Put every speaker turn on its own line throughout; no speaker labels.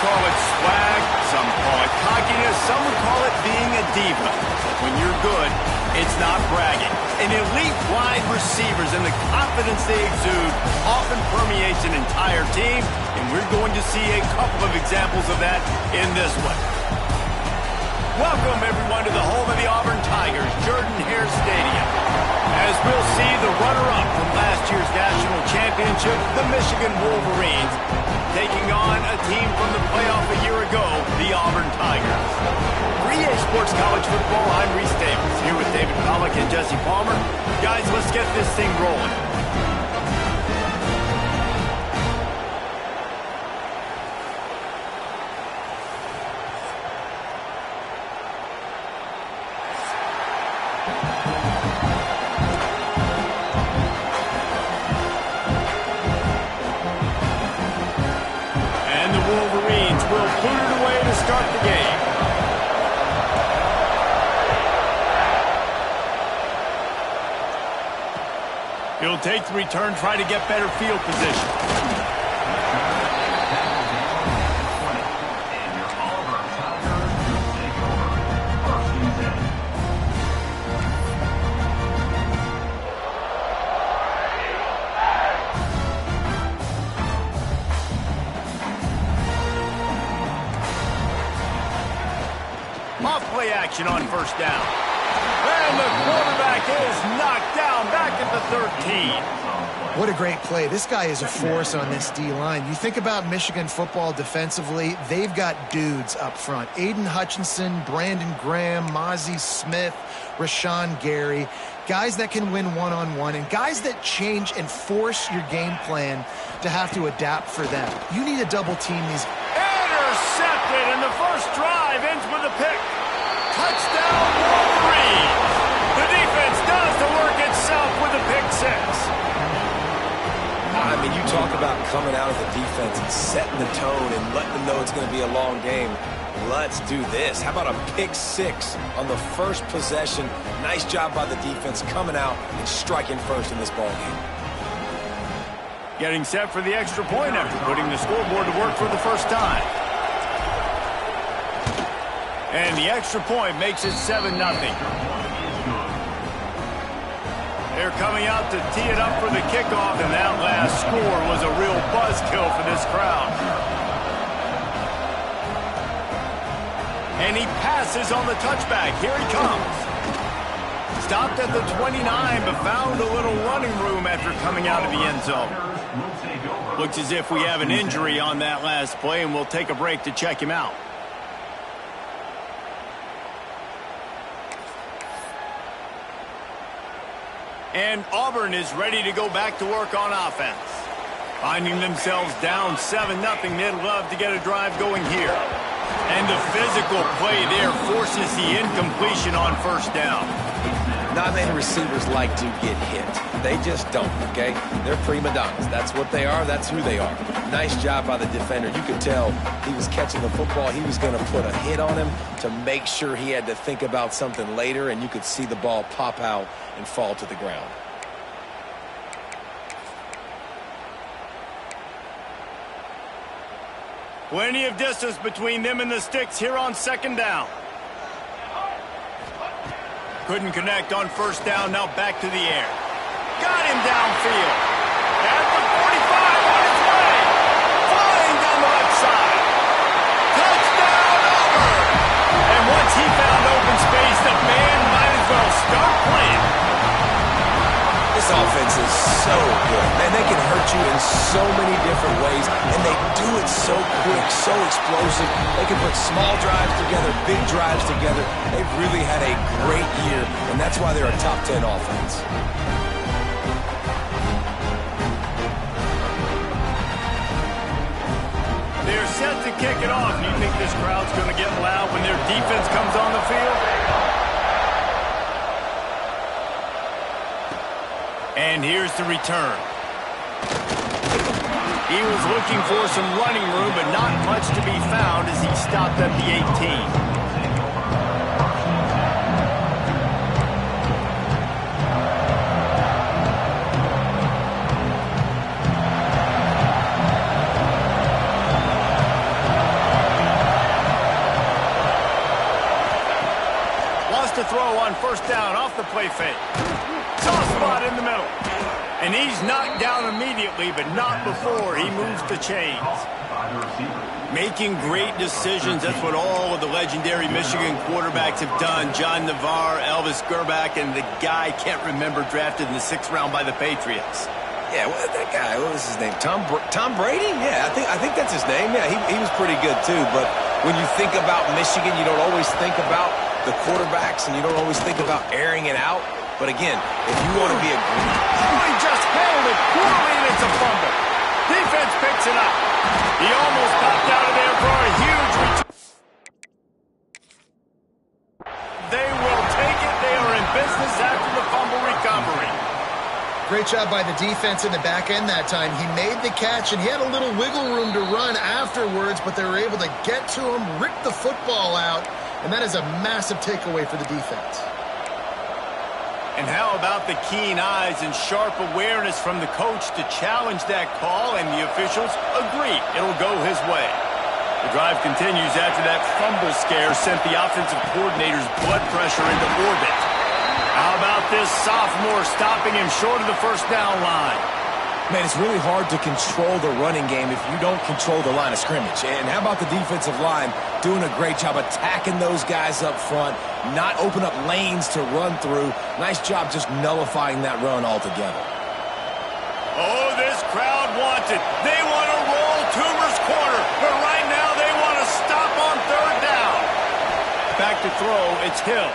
call it swag, some call it cockiness, some would call it being a diva. But when you're good, it's not bragging. An elite wide receivers and the confidence they exude often permeates an entire team, and we're going to see a couple of examples of that in this one. Welcome, everyone, to the home of the Auburn Tigers, Jordan-Hare Stadium. As we'll see, the runner-up from last year's national championship, the Michigan Wolverines, taking on a team from the playoff a year ago, the Auburn Tigers. For EA Sports College Football, I'm Reese Davis, here with David Pollack and Jesse Palmer. Guys, let's get this thing rolling. He'll take the return, try to get better field position. Off play action on first down. And the quarterback is knocked down back at the 13.
What a great play. This guy is a force on this D-line. You think about Michigan football defensively, they've got dudes up front. Aiden Hutchinson, Brandon Graham, Mozzie Smith, Rashawn Gary. Guys that can win one-on-one and guys that change and force your game plan to have to adapt for them. You need to double team these.
Intercepted, and the first drive ends with a pick. Touchdown, Wolverines. The defense does the work itself with a pick six.
I mean, you talk about coming out of the defense and setting the tone and letting them know it's going to be a long game. Let's do this. How about a pick six on the first possession? Nice job by the defense coming out and striking first in this ball game.
Getting set for the extra point after putting the scoreboard to work for the first time. And the extra point makes it 7-0. They're coming out to tee it up for the kickoff, and that last score was a real buzzkill for this crowd. And he passes on the touchback. Here he comes. Stopped at the 29, but found a little running room after coming out of the end zone. Looks as if we have an injury on that last play, and we'll take a break to check him out. And Auburn is ready to go back to work on offense. Finding themselves down 7-0, they'd love to get a drive going here. And the physical play there forces the incompletion on first down.
Not many receivers like to get hit. They just don't, okay? They're prima donnas. That's what they are. That's who they are. Nice job by the defender. You could tell he was catching the football. He was going to put a hit on him to make sure he had to think about something later, and you could see the ball pop out and fall to the ground.
Plenty of distance between them and the sticks here on second down. Couldn't connect on first down, now back to the air. Got him downfield. At the 45 on his way. Flying down the left side. Touchdown, Auburn! And once he found open space, the band might as well start playing.
This offense is so good. Man, they can hurt you in so many different ways, and they do it so quick, so explosive. They can put small drives together, big drives together. They've really had a great year, and that's why they're a top 10 offense.
They're set to kick it off. You think this crowd's going to get loud when their defense comes on the field? And here's the return. He was looking for some running room, but not much to be found as he stopped at the 18. on first down off the play fake. Soft spot in the middle. And he's knocked down immediately, but not before he moves the chains. Making great decisions, that's what all of the legendary Michigan quarterbacks have done. John Navarre, Elvis Gerbach, and the guy, can't remember, drafted in the 6th round by the Patriots.
Yeah, that guy, what was his name? Tom Brady? Yeah, I think that's his name. Yeah, he was pretty good too. But when you think about Michigan, you don't always think about the quarterbacks, and you don't always think about airing it out. But again, if you want to be a
he just handled it poorly, and it's a fumble. Defense picks it up. He almost popped out of there for a huge return. They will take it. They are in business after the fumble recovery.
Great job by the defense in the back end that time. He made the catch, and he had a little wiggle room to run afterwards, but they were able to get to him, rip the football out, and that is a massive takeaway for the defense.
And how about the keen eyes and sharp awareness from the coach to challenge that call, and the officials agree it'll go his way. The drive continues after that fumble scare sent the offensive coordinator's blood pressure into orbit. How about this sophomore stopping him short of the first down line?
Man, it's really hard to control the running game if you don't control the line of scrimmage. And how about the defensive line doing a great job attacking those guys up front, not open up lanes to run through. Nice job just nullifying that run altogether.
Oh, this crowd wants it. They want to roll Toomer's corner, but right now they want to stop on third down. Back to throw, it's Hill.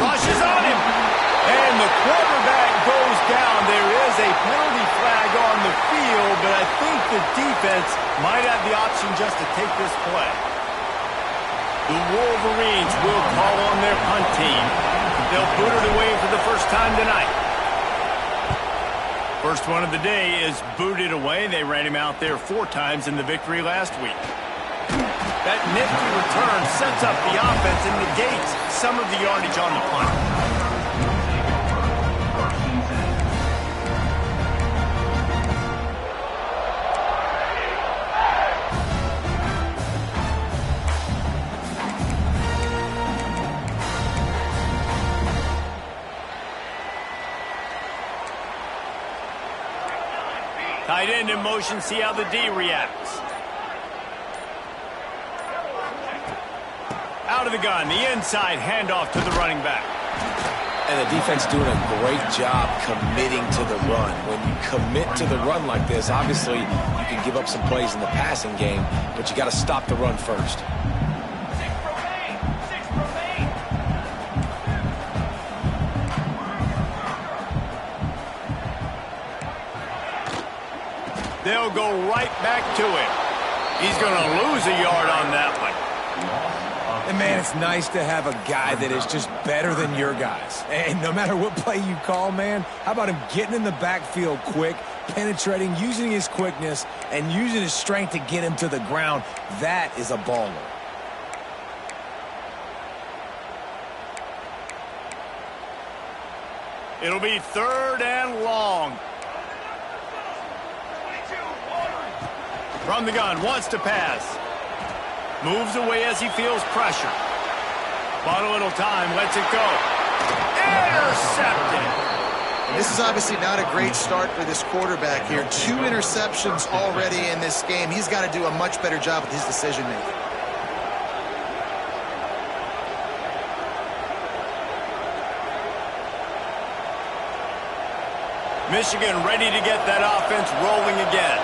Rushes on him. And the quarterback goes down. There is a penalty flag on the field, but I think the defense might have the option just to take this play. The Wolverines will call on their punt team. They'll boot it away for the first time tonight. First one of the day is booted away. They ran him out there 4 times in the victory last week. That nifty return sets up the offense and negates some of the yardage on the punt. Tight end in motion, see how the D reacts. Out of the gun, the inside handoff to the running back.
And the defense doing a great job committing to the run. When you commit to the run like this, obviously you can give up some plays in the passing game, but you got to stop the run first.
They'll go right back to him. He's going to lose a yard on that one.
And, man, it's nice to have a guy that is just better than your guys. And no matter what play you call, man, how about him getting in the backfield quick, penetrating, using his quickness, and using his strength to get him to the ground? That is a baller.
It'll be 3rd and long. From the gun, wants to pass. Moves away as he feels pressure. Bought a little time, lets it go. Intercepted.
This is obviously not a great start for this quarterback here. 2 interceptions already in this game. He's got to do a much better job with his decision-making.
Michigan ready to get that offense rolling again.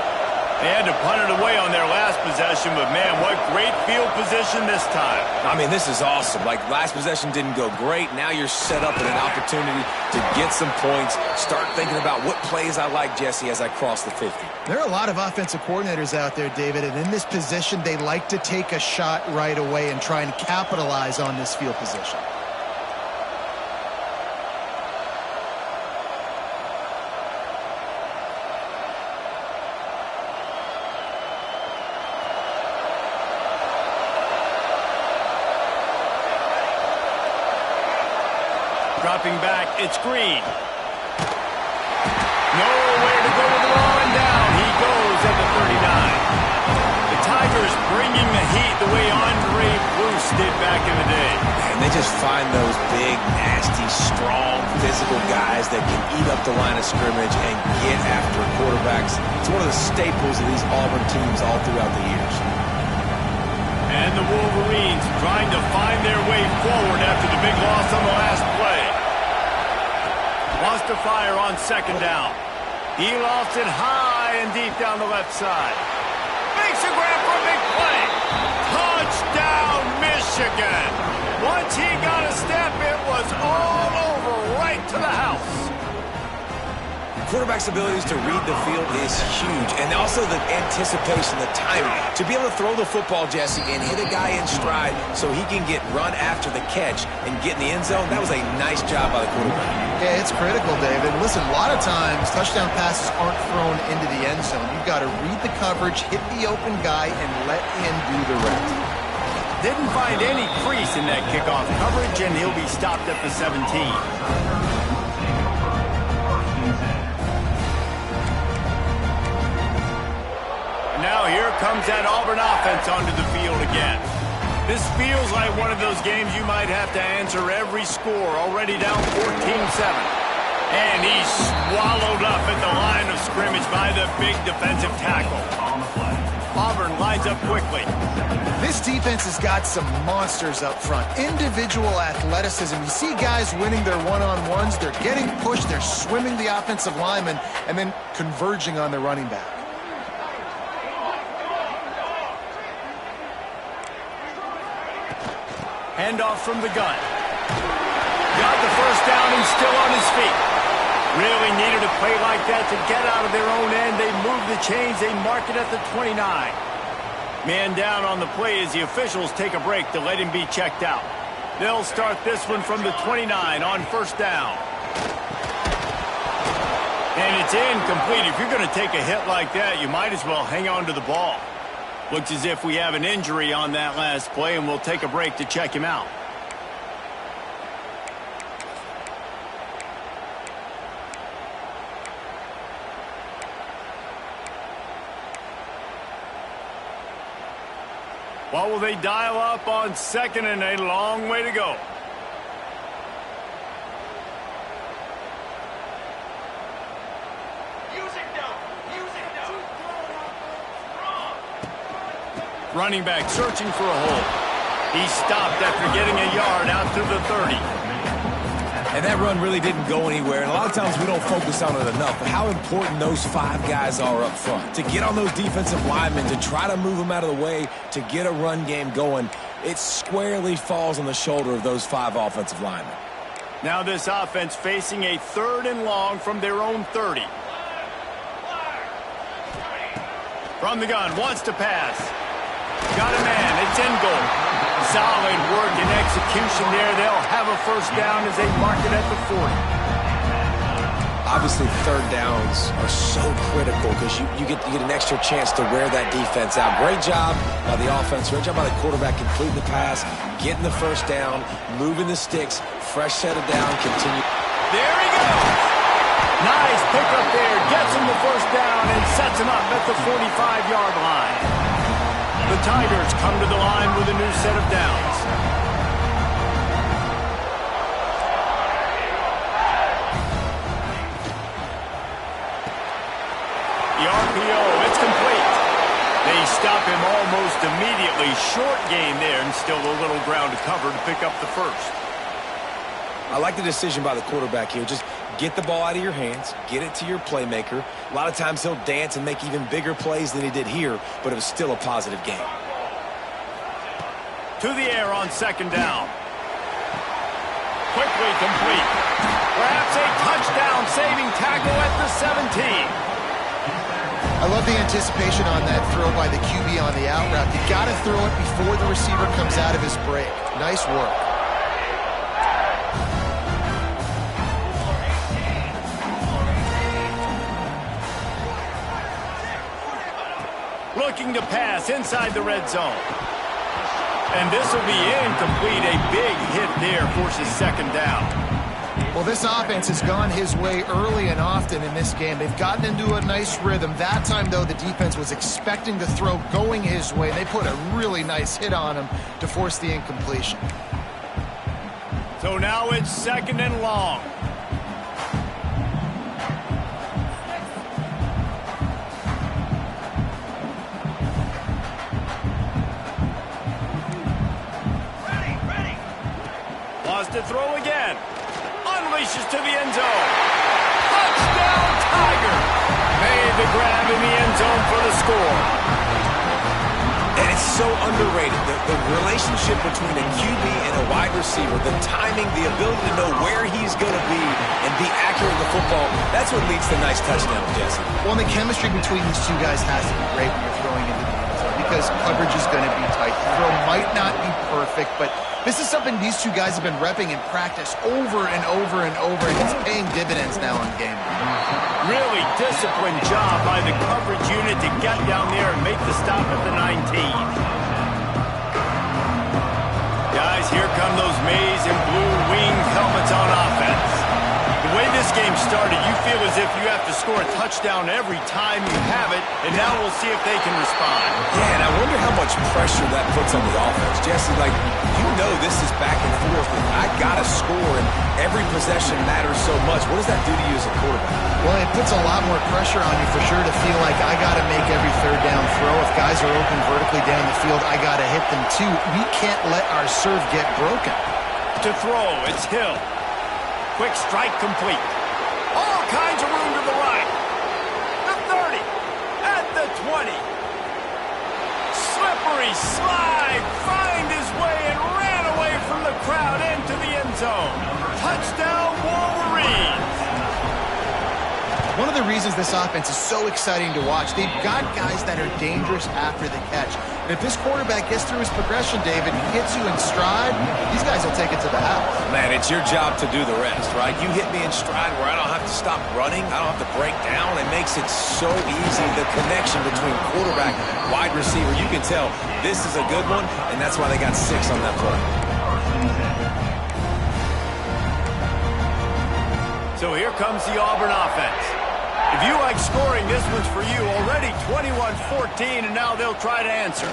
They had to punt it away on their last possession, but, man, what great field position this time.
I mean, this is awesome. Like, last possession didn't go great. Now you're set up with an opportunity to get some points. Start thinking about what plays I like, Jesse, as I cross the 50.
There are a lot of offensive coordinators out there, David, and in this position, they like to take a shot right away and try and capitalize on this field position.
Dropping back, it's Green. Nowhere to go with the ball and down. He goes at the 39. The Tigers receivers bringing the heat the way Andre Bruce did back in the day.
And they just find those big, nasty, strong, physical guys that can eat up the line of scrimmage and get after quarterbacks. It's one of the staples of these Auburn teams all throughout the years.
And the Wolverines trying to find their way forward after the big loss on the last play. Wants to fire on second down. He lost it high and deep down the left side. Makes a grab for a big play. Touchdown, Michigan. Once he got a step, it was all over right to the house.
Quarterback's abilities to read the field is huge, and also the anticipation, the timing. To be able to throw the football, Jesse, and hit a guy in stride so he can get run after the catch and get in the end zone, that was a nice job by the quarterback.
Yeah, it's critical, David. Listen, a lot of times touchdown passes aren't thrown into the end zone. You've got to read the coverage, hit the open guy, and let him do the rest.
Didn't find any crease in that kickoff coverage, and he'll be stopped at the 17. Now here comes that Auburn offense onto the field again. This feels like one of those games you might have to answer every score, already down 14-7. And he's swallowed up at the line of scrimmage by the big defensive tackle. Auburn lines up quickly.
This defense has got some monsters up front. Individual athleticism. You see guys winning their one-on-ones. They're getting pushed. They're swimming the offensive lineman and then converging on the running back.
Handoff from the gun. Got the first down and still on his feet. Really needed a play like that to get out of their own end. They move the chains. They mark it at the 29. Man down on the play as the officials take a break to let him be checked out. They'll start this one from the 29 on first down. And it's incomplete. If you're going to take a hit like that, you might as well hang on to the ball. Looks as if we have an injury on that last play, and we'll take a break to check him out. What will they dial up on second and a long way to go? Running back searching for a hole. He stopped after getting a yard out to the 30.
And that run really didn't go anywhere. And a lot of times we don't focus on it enough. But how important those five guys are up front. To get on those defensive linemen, to try to move them out of the way, to get a run game going, it squarely falls on the shoulder of those five offensive linemen.
Now this offense facing a third and long from their own 30. From the gun, wants to pass. Got a man, it's in goal. Solid work and execution there. They'll have a first down as they mark it at the 40.
Obviously, third downs are so critical because you get an extra chance to wear that defense out. Great job by the offense. Great job by the quarterback completing the pass, getting the first down, moving the sticks, fresh set of down, continue.
There he goes. Nice pickup there. Gets him the first down and sets him up at the 45-yard line. The Tigers come to the line with a new set of downs. The RPO, it's complete. They stop him almost immediately. Short gain there and still a little ground to cover to pick up the first.
I like the decision by the quarterback here. Just get the ball out of your hands, get it to your playmaker. A lot of times he'll dance and make even bigger plays than he did here, but it was still a positive game.
To the air on second down. Quickly complete. Perhaps a touchdown-saving tackle at the 17.
I love the anticipation on that throw by the QB on the out route. You got to throw it before the receiver comes out of his break. Nice work.
Looking to pass inside the red zone. And this will be incomplete. A big hit there forces second down.
Well, this offense has gone his way early and often in this game. They've gotten into a nice rhythm. That time, though, the defense was expecting the throw going his way. They put a really nice hit on him to force the incompletion.
So now it's 2nd and long. Wants to throw again. Unleashes to the end zone. Touchdown, Tiger! Made the grab in the end zone for the score.
And it's so underrated. The relationship between a QB and a wide receiver, the timing, the ability to know where he's going to be and be accurate with the football, that's what leads to nice touchdowns, Jesse.
Well, and the chemistry between these two guys has to be great when you're throwing into the end zone because coverage is going to be tight. The throw might not be perfect, but this is something these two guys have been repping in practice over and over and over, and it's paying dividends now in game.
Really disciplined job by the coverage unit to get down there and make the stop at the 19. Guys, here come those maize and blue wing helmets on offense. The way this game started, you feel as if you have to score a touchdown every time you have it, and now we'll see if they can respond.
Yeah, and I wonder how much pressure that puts on the offense. Jesse, like, you know this is back and forth, and I got to score, and every possession matters so much. What does that do to you as a quarterback?
Well, it puts a lot more pressure on you for sure to feel like I got to make every third down throw. If guys are open vertically down the field, I got to hit them too. We can't let our serve get broken.
To throw, it's Hill. Quick strike complete. All kinds of room to the right. The 30. At the 20. Slippery slide. Find his way and ran away from the crowd into the end zone. Touchdown, Wolverines.
One of the reasons this offense is so exciting to watch, they've got guys that are dangerous after the catch. And if this quarterback gets through his progression, David, he hits you in stride, these guys will take it to the house.
Man, it's your job to do the rest, right? You hit me in stride where I don't have to stop running. I don't have to break down. It makes it so easy. The connection between quarterback, wide receiver, you can tell this is a good one, and that's why they got 6 on that play.
So here comes the Auburn offense. If you like scoring, this one's for you. Already 21-14, and now they'll try to answer.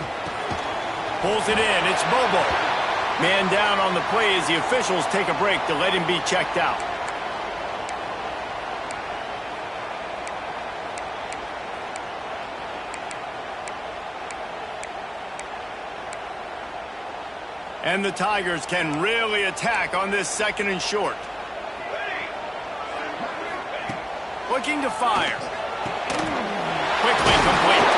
Pulls it in. It's Bobo. Man down on the play as the officials take a break to let him be checked out. And the Tigers can really attack on this 2nd and short. Looking to fire. Quickly complete.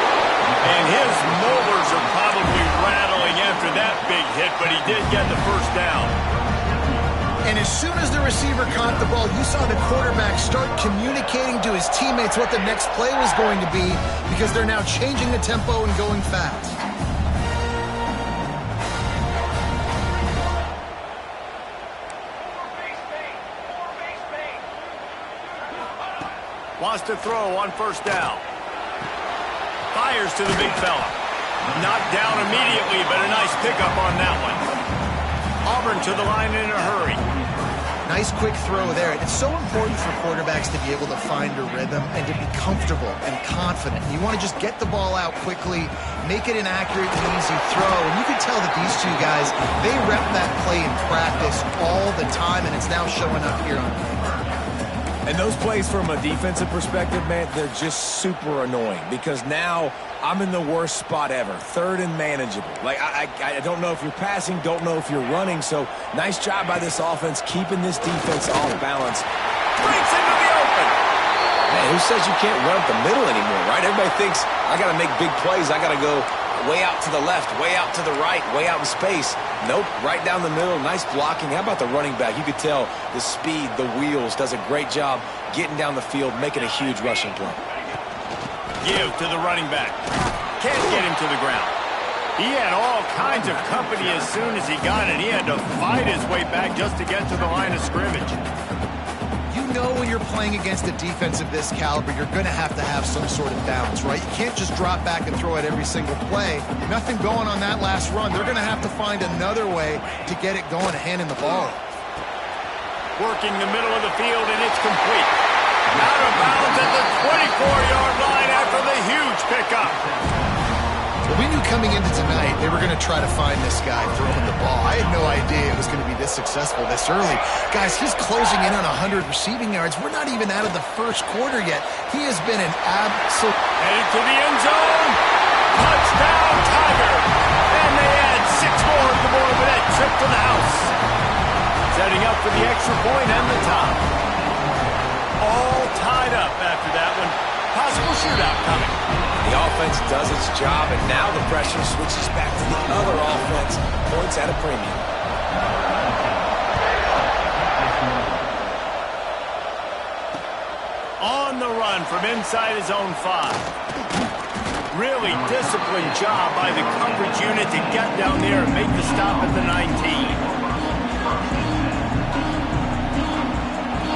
And his molars are probably rattling after that big hit, but he did get the first down.
And as soon as the receiver caught the ball, you saw the quarterback start communicating to his teammates what the next play was going to be because they're now changing the tempo and going fast.
Wants to throw on 1st down. Fires to the big fella. Knocked down immediately, but a nice pickup on that one. Auburn to the line in a hurry.
Nice quick throw there. It's so important for quarterbacks to be able to find a rhythm and to be comfortable and confident. You want to just get the ball out quickly, make it an accurate and easy throw. And you can tell that these two guys, they rep that play in practice all the time, and it's now showing up here on paper.
And those plays from a defensive perspective, man, they're just super annoying because now I'm in the worst spot ever, 3rd and manageable. Like, I don't know if you're passing, don't know if you're running, so nice job by this offense keeping this defense off balance.
Breaks into the open.
Man, who says you can't run up the middle anymore, right? Everybody thinks I got to make big plays. I got to go way out to the left, way out to the right, way out in space. Nope, right down the middle. Nice blocking. How about the running back? You could tell the speed, the wheels, does a great job getting down the field, making a huge rushing play.
Give to the running back. Can't get him to the ground. He had all kinds of company as soon as he got it. He had to fight his way back just to get to the line of scrimmage.
You know when you're playing against a defense of this caliber, you're going to have some sort of balance, right? You can't just drop back and throw it every single play. Nothing going on that last run. They're going to have to find another way to get it going, handing the ball.
Working the middle of the field, and it's complete. Out of bounds at the 24-yard line after the huge pickup.
Well, we knew coming into tonight they were going to try to find this guy throwing the ball. I had no idea it was going to be this successful this early. Guys, he's closing in on 100 receiving yards. We're not even out of the first quarter yet. He has been an absolute...
Headed to the end zone. Touchdown, Tiger. And they add 6 more to the board with that trip to the house. Setting up for the extra point and the top. All tied up after that one. Possible shootout coming.
The offense does its job, and now the pressure switches back to the other offense. Points at a premium.
On the run from inside his own 5. Really disciplined job by the coverage unit to get down there and make the stop at the 19.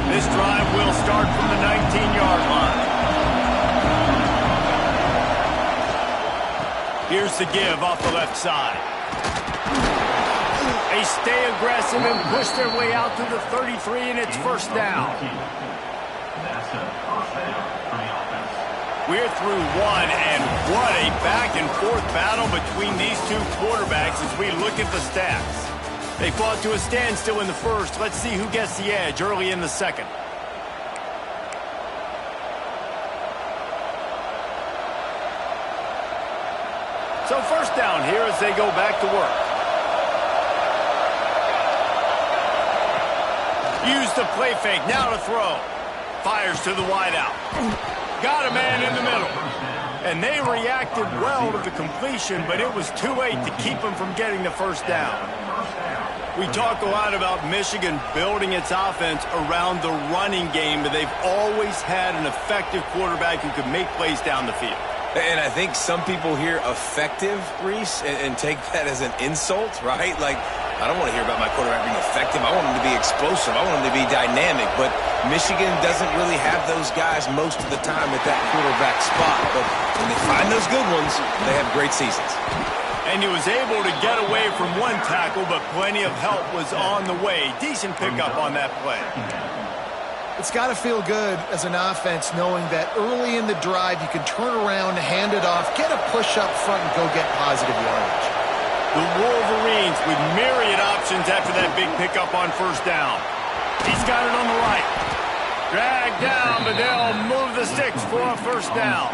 This drive will start from the 19-yard line. Here's the give off the left side. They stay aggressive and push their way out to the 33, and it's first down. We're through one, and what a back-and-forth battle between these two quarterbacks as we look at the stats. They fought to a standstill in the first. Let's see who gets the edge early in the second. So first down here as they go back to work. Use the play fake. Now to throw. Fires to the wideout. Got a man in the middle. And they reacted well to the completion, but it was too late to keep them from getting the first down. We talk a lot about Michigan building its offense around the running game, but they've always had an effective quarterback who could make plays down the field.
And I think some people hear effective, Reese, and take that as an insult, right? Like, I don't want to hear about my quarterback being effective. I want him to be explosive. I want him to be dynamic. But Michigan doesn't really have those guys most of the time at that quarterback spot. But when they find those good ones, they have great seasons.
And he was able to get away from one tackle, but plenty of help was on the way. Decent pickup on that play.
It's got to feel good as an offense knowing that early in the drive you can turn around, hand it off, get a push up front, and go get positive yardage.
The Wolverines with myriad options after that big pickup on first down. He's got it on the right. Dragged down, but they'll move the sticks for a first down.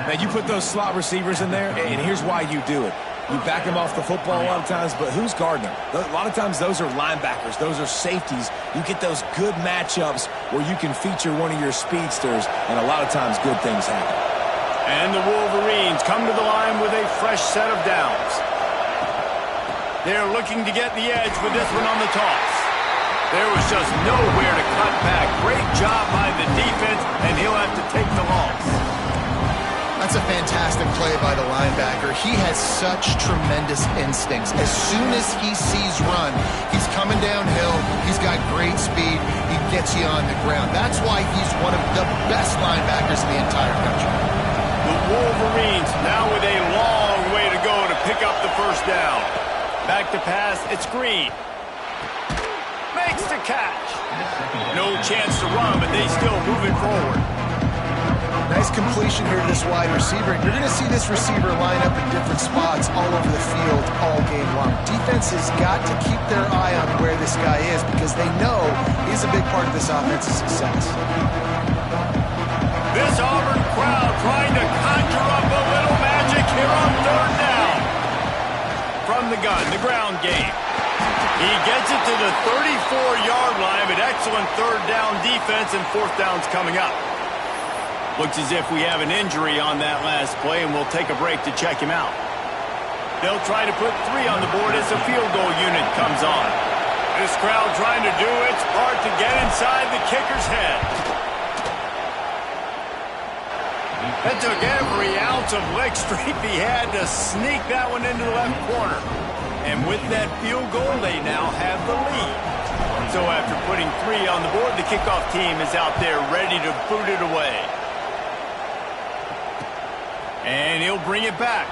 Now, you put those slot receivers in there, and here's why you do it. You back them off the football a lot of times, but who's guarding them? A lot of times those are linebackers. Those are safeties. You get those good matchups where you can feature one of your speedsters, and a lot of times good things happen.
And the Wolverines come to the line with a fresh set of downs. They're looking to get the edge with this one on the toss. There was just nowhere to cut back. Great job by the defense, and he'll have to take the loss.
That's a fantastic play by the linebacker. He has such tremendous instincts. As soon as he sees run, he's coming downhill. He's got great speed. He gets you on the ground. That's why he's one of the best linebackers in the entire country.
The Wolverines now with a long way to go to pick up the first down. Back to pass, it's Green. Makes the catch. No chance to run, but they still move it forward.
Nice completion here to this wide receiver. You're going to see this receiver line up in different spots all over the field all game long. Defense has got to keep their eye on where this guy is because they know he's a big part of this offense's success.
This Auburn crowd trying to conjure up a little magic here on third down. From the gun, the ground game. He gets it to the 34-yard line, but excellent third down defense, and fourth down's coming up. Looks as if we have an injury on that last play, and we'll take a break to check him out. They'll try to put 3 on the board as the field goal unit comes on. This crowd trying to do its part to get inside the kicker's head. That took every ounce of leg strength he had to sneak that one into the left corner. And with that field goal, they now have the lead. So after putting 3 on the board, the kickoff team is out there ready to boot it away. And he'll bring it back.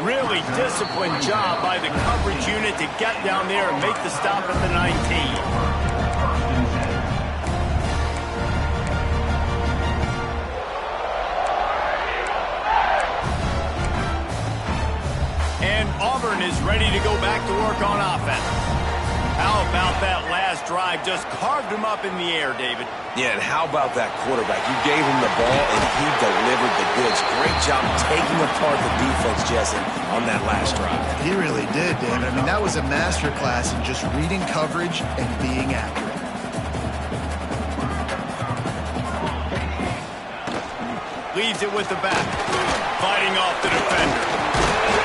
Really disciplined job by the coverage unit to get down there and make the stop at the 19. And Auburn is ready to go back to work on offense. How about that last drive? Just carved him up in the air, David.
Yeah, and how about that quarterback? You gave him the ball, and he delivered the goods. Great job taking apart the defense, Jesse, on that last drive.
He really did, David. I mean, that was a masterclass in just reading coverage and being accurate.
Leaves it with the back. Fighting off the defender.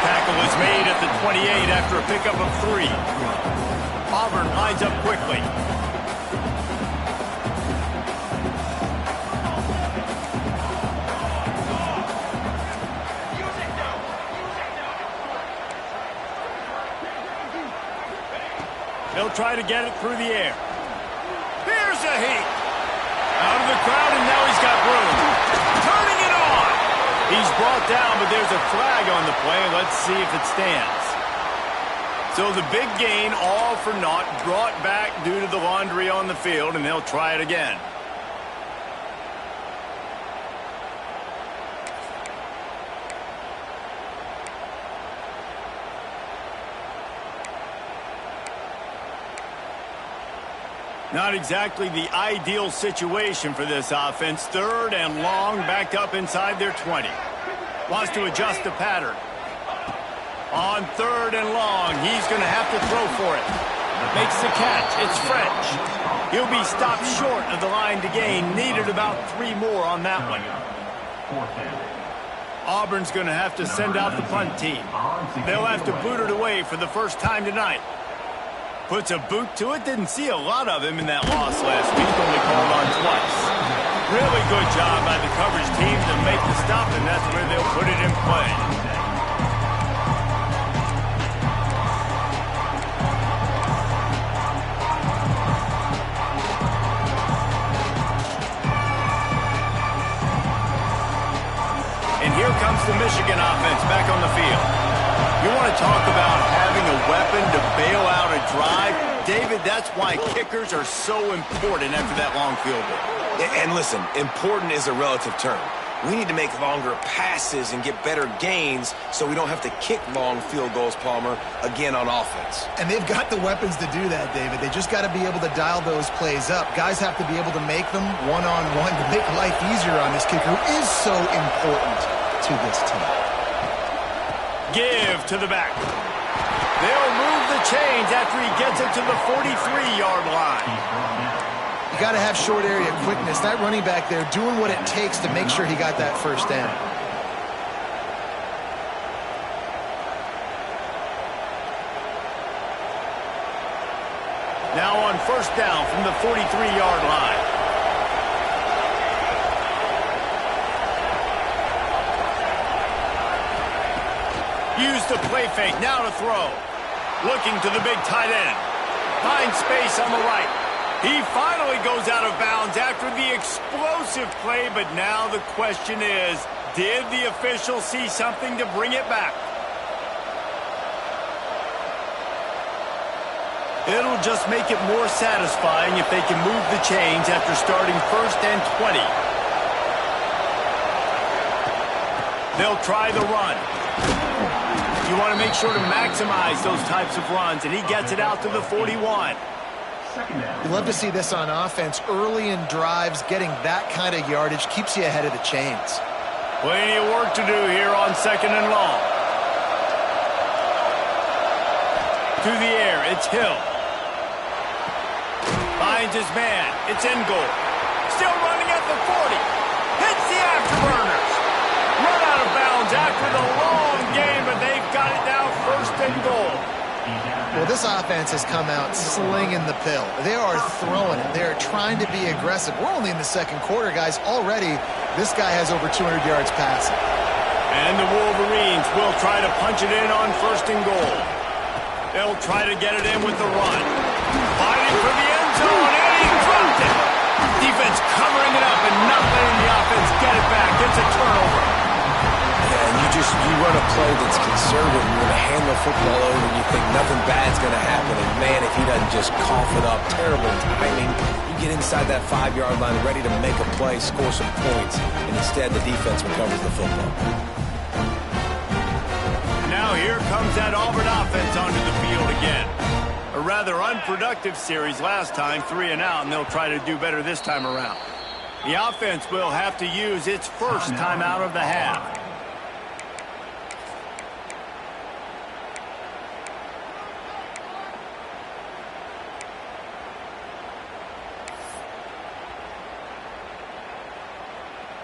Tackle is made at the 28 after a pickup of 3. Auburn lines up quickly. They'll try to get it through the air. Here's a heat. Out of the crowd, and now he's got room. Turning it on. He's brought down, but there's a flag on the play. Let's see if it stands. So the big gain, all for naught, brought back due to the laundry on the field, and they'll try it again. Not exactly the ideal situation for this offense. 3rd and long, backed up inside their 20. Wants to adjust the pattern. On 3rd and long, he's going to have to throw for it. Makes the catch. It's French. He'll be stopped short of the line to gain. Needed about 3 more on that one. Auburn's going to have to send out the punt team. They'll have to boot it away for the first time tonight. Puts a boot to it. Didn't see a lot of him in that loss last week. Only called on twice. Really good job by the coverage team to make the stop, and that's where they'll put it in play. And here comes the Michigan offense back on the field. You want to talk about having a weapon to bail out a drive? David, that's why kickers are so important after that long field goal.
And listen, important is a relative term. We need to make longer passes and get better gains so we don't have to kick long field goals, Palmer, again on offense.
And they've got the weapons to do that, David. They just got to be able to dial those plays up. Guys have to be able to make them one-on-one to make life easier on this kicker, who is so important to this team.
Give to the back. They'll move the chains after he gets it to the 43-yard line.
You got to have short area quickness. That running back there doing what it takes to make sure he got that first down.
Now on 1st down from the 43-yard line. Use the play fake, now to throw. Looking to the big tight end. Finds space on the right. He finally goes out of bounds after the explosive play, but now the question is, did the official see something to bring it back? It'll just make it more satisfying if they can move the chains after starting 1st and 20. They'll try the run. You want to make sure to maximize those types of runs, and he gets it out to the 41.
You love to see this on offense. Early in drives, getting that kind of yardage keeps you ahead of the chains.
Plenty of work to do here on 2nd and long. To the air, it's Hill. Finds his man. It's in goal. Still running at the 40. Hits the afterburners. Run out of bounds after the long game, but they've got it now 1st and goal.
Well, this offense has come out slinging the pill. They are throwing it. They're trying to be aggressive. We're only in the 2nd quarter, guys. Already, this guy has over 200 yards passing.
And the Wolverines will try to punch it in on 1st and goal. They'll try to get it in with the run. Fighting for the end zone, and he dropped it. Defense covering it up and not letting the offense get it back. It's a turnover.
Yeah, and you run a play play that's conservative. You're going to hand the football over and you think nothing bad's going to happen. And, man, if he doesn't just cough it up, terrible timing. You get inside that 5-yard line ready to make a play, score some points, and instead the defense recovers the football.
Now here comes that Auburn offense onto the field again. A rather unproductive series last time, 3 and out, and they'll try to do better this time around. The offense will have to use its first time out of the half.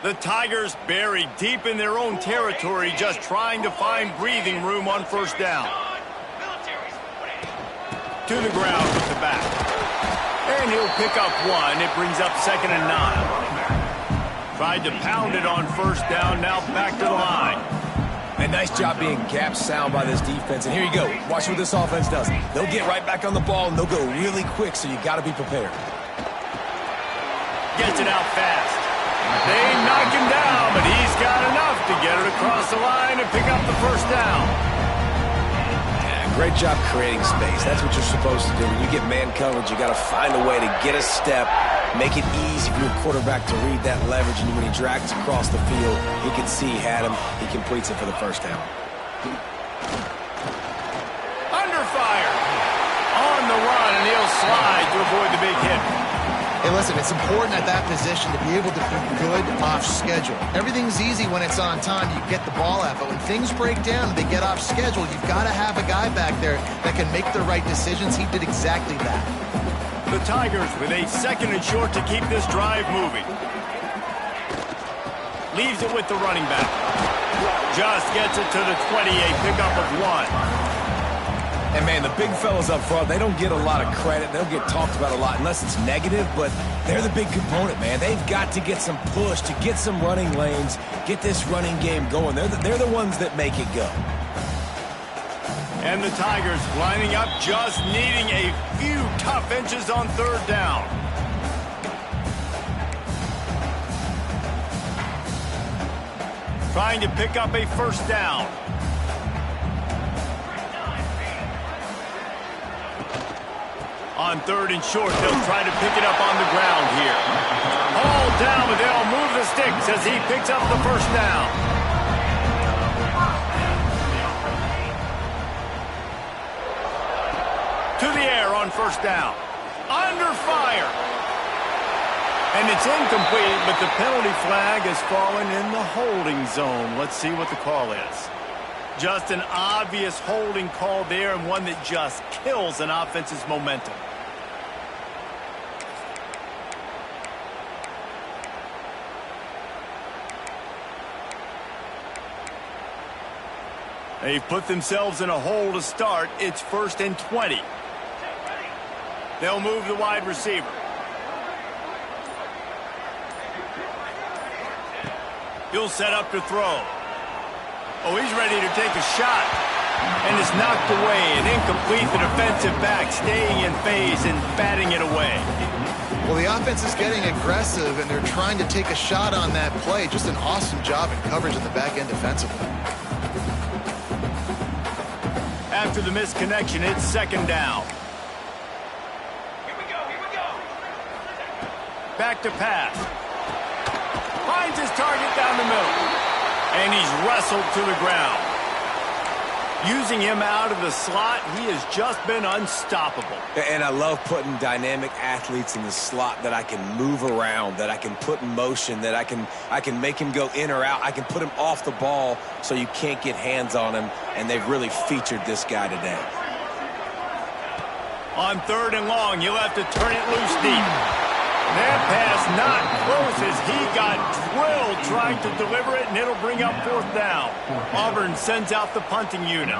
The Tigers buried deep in their own territory, just trying to find breathing room on first down. To the ground with the back. And he'll pick up 1. It brings up 2nd and 9. Tried to pound it on first down, now back to the line.
And nice job being gap sound by this defense. And here you go. Watch what this offense does. They'll get right back on the ball, and they'll go really quick, so you got to be prepared.
Gets it out fast. They knock him down, but he's got enough to get it across the line and pick up the first down.
Yeah, great job creating space. That's what you're supposed to do. When you get man coverage, you got to find a way to get a step, make it easy for your quarterback to read that leverage, and when he drags across the field, he can see he had him. He completes it for the first down.
Under fire. On the run, and he'll slide to avoid the big hit.
Hey, listen, it's important at that position to be able to be good off schedule. Everything's easy when it's on time. You get the ball out. But when things break down and they get off schedule, you've got to have a guy back there that can make the right decisions. He did exactly that.
The Tigers with a 2nd and short to keep this drive moving. Leaves it with the running back. Just gets it to the 28, pickup of 1.
And, man, the big fellas up front, they don't get a lot of credit. They don't get talked about a lot unless it's negative, but they're the big component, man. They've got to get some push, to get some running lanes, get this running game going. They're the ones that make it go.
And the Tigers lining up, just needing a few tough inches on 3rd down. Trying to pick up a first down. On 3rd and short, they'll try to pick it up on the ground here. All down, but they'll move the sticks as he picks up the first down. To the air on first down. Under fire. And it's incomplete, but the penalty flag has fallen in the holding zone. Let's see what the call is. Just an obvious holding call there, and one that just kills an offense's momentum. They've put themselves in a hole to start. It's 1st and 20. They'll move the wide receiver. He'll set up to throw. Oh, he's ready to take a shot. And it's knocked away and incomplete. The defensive back staying in phase and batting it away.
Well, the offense is getting aggressive, and they're trying to take a shot on that play. Just an awesome job in coverage in the back end defensively.
After the missed connection, it's 2nd down.
Here we go.
Back to pass. Finds his target down the middle. And he's wrestled to the ground. Using him out of the slot, he has just been unstoppable.
And I love putting dynamic athletes in the slot that I can move around, that I can put in motion, that I can make him go in or out. I can put him off the ball so you can't get hands on him, and they've really featured this guy today.
On 3rd and long, he'll have to turn it loose deep. That pass not close as he got drilled trying to deliver it, and it'll bring up 4th down. Auburn sends out the punting unit.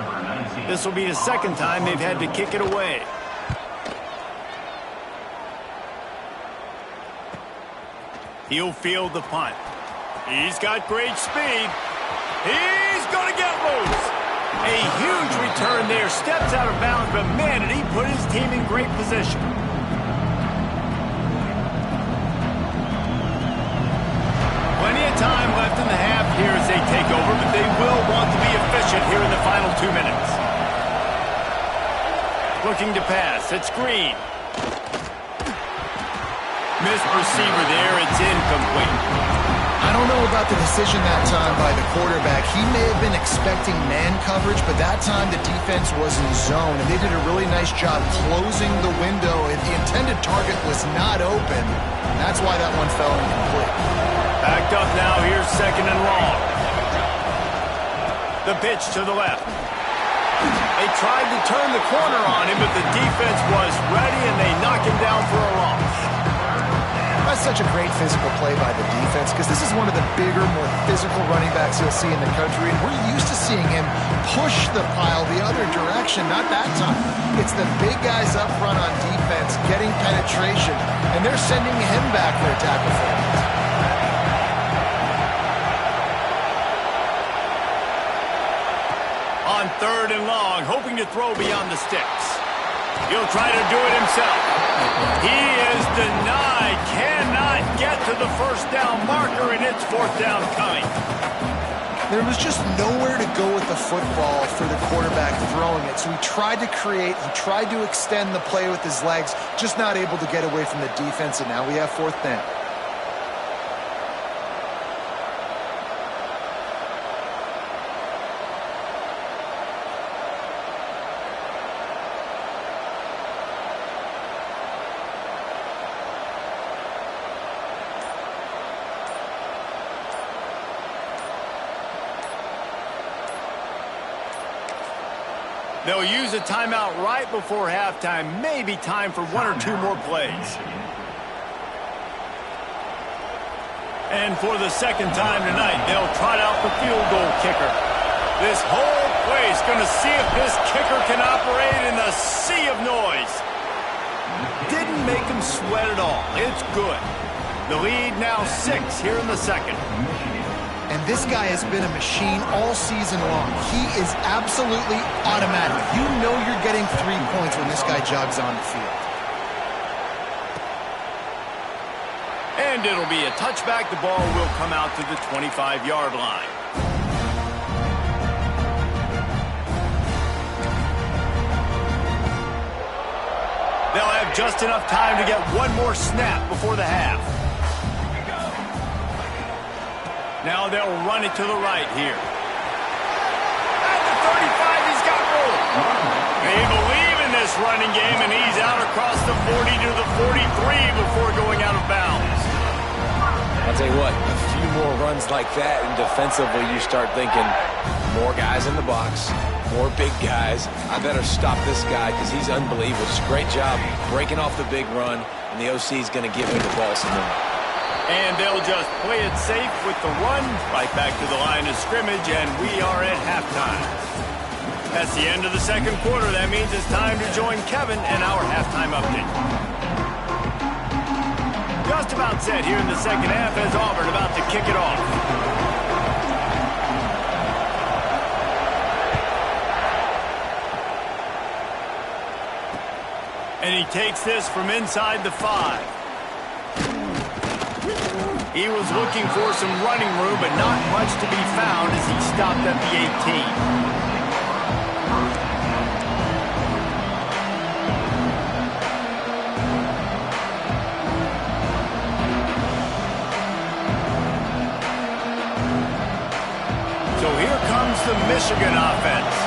This will be the 2nd time they've had to kick it away. He'll field the punt. He's got great speed. He's going to get loose. A huge return there. Steps out of bounds, but man, did he put his team in great position. Plenty of time left in the half here as they take over, but they will want to be efficient possession here in the final 2 minutes. Looking to pass. It's Green. Missed receiver there. It's incomplete.
I don't know about the decision that time by the quarterback. He may have been expecting man coverage, but that time the defense was in zone, and they did a really nice job closing the window. The intended target was not open. That's why that one fell incomplete.
Backed up now. Here's second and long. The pitch to the left. They tried to turn the corner on him, but the defense was ready, and they knock him down for a loss.
That's such a great physical play by the defense because this is one of the bigger, more physical running backs you'll see in the country, and we're used to seeing him push the pile the other direction, not that time. It's the big guys up front on defense getting penetration, and they're sending him back for a tackle for him.
On third and long, hoping to throw beyond the sticks. He'll try to do it himself. He is denied. Cannot get to the first down marker, and it's fourth down coming.
There was just nowhere to go with the football for the quarterback throwing it. So he tried to create, he tried to extend the play with his legs, just not able to get away from the defense, and now we have fourth down.
They'll use a timeout right before halftime. Maybe time for one or two more plays. And for the second time tonight, they'll trot out the field goal kicker. This whole place going to see if this kicker can operate in the sea of noise. Didn't make him sweat at all. It's good. The lead now 6 here in the second.
And this guy has been a machine all season long. He is absolutely automatic. You know you're getting 3 points when this guy jogs on the field.
And it'll be a touchback. The ball will come out to the 25-yard line. They'll have just enough time to get one more snap before the half. Now they'll run it to the right here. At the 35, he's got room. They believe in this running game, and he's out across the 40 to the 43 before going out of bounds.
I'll tell you what, a few more runs like that, and defensively you start thinking more guys in the box, more big guys. I better stop this guy because he's unbelievable. It's a great job breaking off the big run, and the OC is going to give him the ball some more.
And they'll just play it safe with the run right back to the line of scrimmage, and we are at halftime. That's the end of the second quarter. That means it's time to join Kevin and our halftime update. Just about set here in the second half as Auburn about to kick it off. And he takes this from inside the 5. He was looking for some running room, but not much to be found as he stopped at the 18. So here comes the Michigan offense.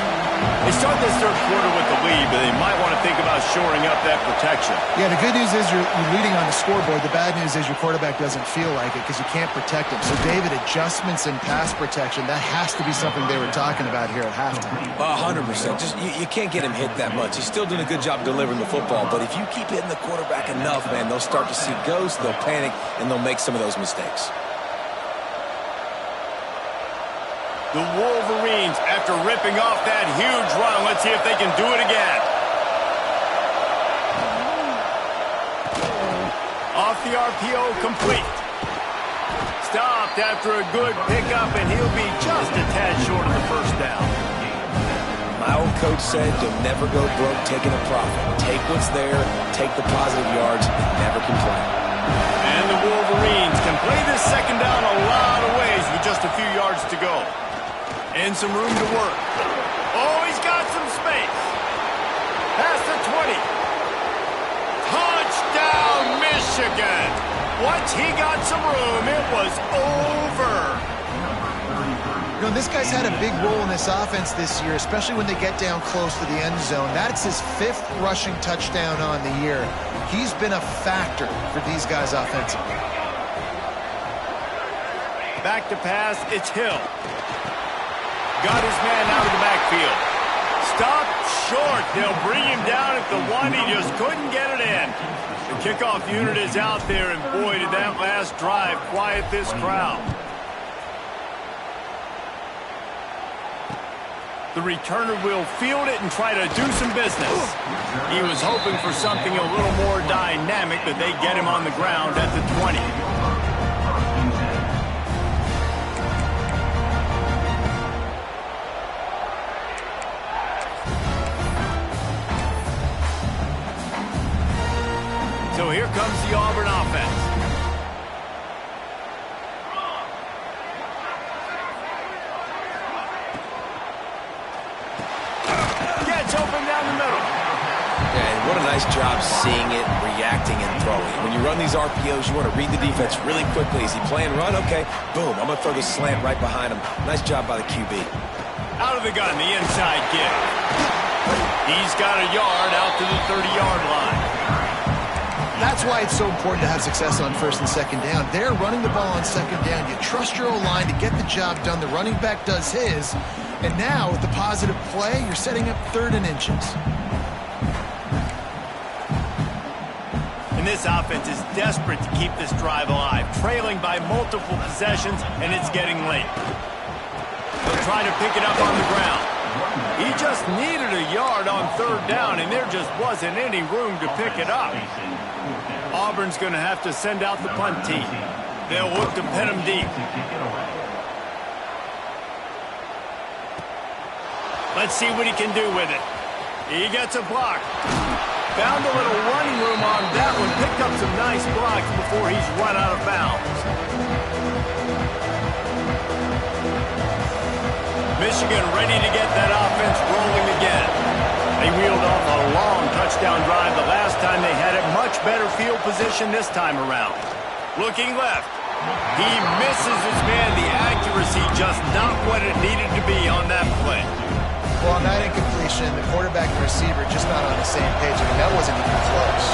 They start this third quarter with the lead, but they might want to think about shoring up that protection.
Yeah, the good news is you're leading on the scoreboard. The bad news is your quarterback doesn't feel like it because you can't protect him. So, David, adjustments in pass protection, that has to be something they were talking about here at halftime.
100%. Just you can't get him hit that much. He's still doing a good job delivering the football, but if you keep hitting the quarterback enough, man, they'll start to see ghosts, they'll panic, and they'll make some of those mistakes.
The Wolverines, after ripping off that huge run, let's see if they can do it again. Off the RPO, complete. Stopped after a good pickup, and he'll be just a tad short of the first down.
My old coach said, you'll never go broke taking a profit. Take what's there, take the positive yards, and never complain.
And the Wolverines can play this second down a lot of ways with just a few yards to go. And some room to work. Oh, he's got some space. Past the 20. Touchdown, Michigan. Once he got some room, it was over.
You know, this guy's had a big role in this offense this year, especially when they get down close to the end zone. That's his 5th rushing touchdown on the year. He's been a factor for these guys offensively.
Back to pass, it's Hill. Got his man out of the backfield. Stopped short. They'll bring him down at the 1. He just couldn't get it in. The kickoff unit is out there, and boy, did that last drive quiet this crowd. The returner will field it and try to do some business. He was hoping for something a little more dynamic, but they get him on the ground at the 20. So here comes the Auburn offense. Gets open down the middle.
Yeah, and what a nice job seeing it, reacting, and throwing. When you run these RPOs, you want to read the defense really quickly. Is he playing run? Okay, boom. I'm going to throw the slant right behind him. Nice job by the QB.
Out of the gun, the inside kick. He's got a yard out to the 30-yard line.
That's why it's so important to have success on 1st and 2nd down. They're running the ball on 2nd down. You trust your O-line to get the job done. The running back does his. And now, with the positive play, you're setting up 3rd and inches.
And this offense is desperate to keep this drive alive, trailing by multiple possessions, and it's getting late. They'll try to pick it up on the ground. He just needed a yard on 3rd down, and there just wasn't any room to pick it up. Auburn's going to have to send out the punt team. They'll look to pin him deep. Let's see what he can do with it. He gets a block. Found a little running room on that one. Picked up some nice blocks before he's run out of bounds. Michigan ready to get that offense rolling again. They wheeled off a long touchdown drive the last time they had it. Much better field position this time around. Looking left. He misses his man. The accuracy just not what it needed to be on that play.
Well, on that incompletion, the quarterback and receiver just not on the same page. I mean, that wasn't even close.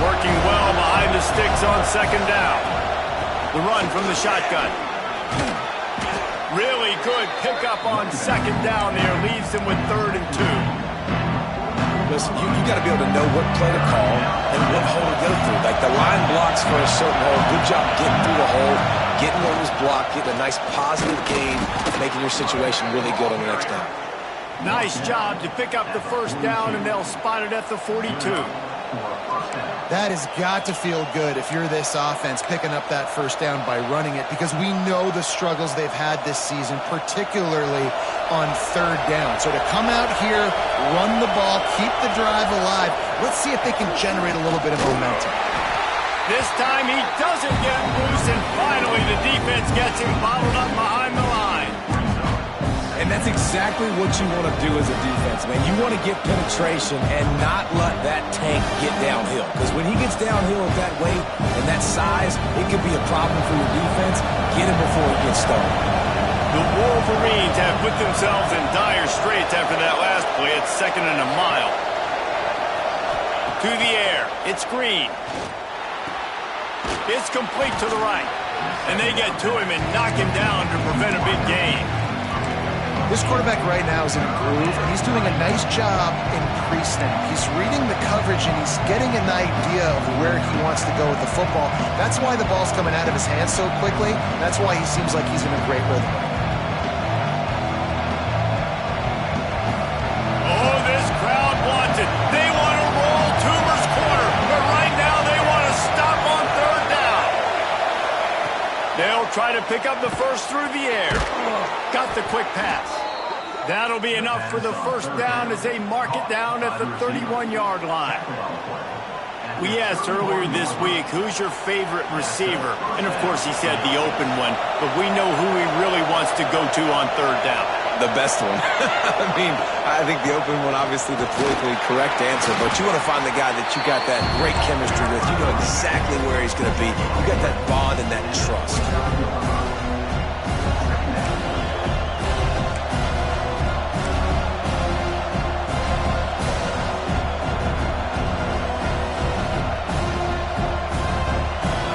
Working well behind the sticks on 2nd down. The run from the shotgun. Really good pickup on 2nd down there. Leaves them with 3rd and 2.
Listen, you got to be able to know what play to call and what hole to go through. Like the line blocks for a certain hole. Good job getting through the hole, getting on this block, getting a nice positive gain, making your situation really good on the next down.
Nice job to pick up the 1st down, and they'll spot it at the 42.
That has got to feel good if you're this offense picking up that 1st down by running it, because we know the struggles they've had this season, particularly on 3rd down. So to come out here, run the ball, keep the drive alive, let's see if they can generate a little bit of momentum.
This time he doesn't get loose, and finally the defense gets him bottled up behind the line.
And that's exactly what you want to do as a defense, man. You want to get penetration and not let that tank get downhill. Because when he gets downhill at that weight and that size, it could be a problem for your defense. Get him before he gets started.
The Wolverines have put themselves in dire straits after that last play. It's 2nd and a mile. To the air. It's Green. It's complete to the right. And they get to him and knock him down to prevent a big gain.
This quarterback right now is in a groove, and he's doing a nice job in pre-snap. He's reading the coverage, and he's getting an idea of where he wants to go with the football. That's why the ball's coming out of his hands so quickly. That's why he seems like he's in a great rhythm.
Oh, this crowd wants it. They want to roll Toomer's corner, but right now they want to stop on 3rd down. They'll try to pick up the 1st through the air. Got the quick pass. That'll be enough for the 1st down as they mark it down at the 31-yard line. We asked earlier this week, who's your favorite receiver? And, of course, he said the open one, but we know who he really wants to go to on third down.
The best one. I mean, I think the open one, obviously the politically correct answer, but you want to find the guy that you got that great chemistry with. You know exactly where he's going to be. You got that bond and that trust.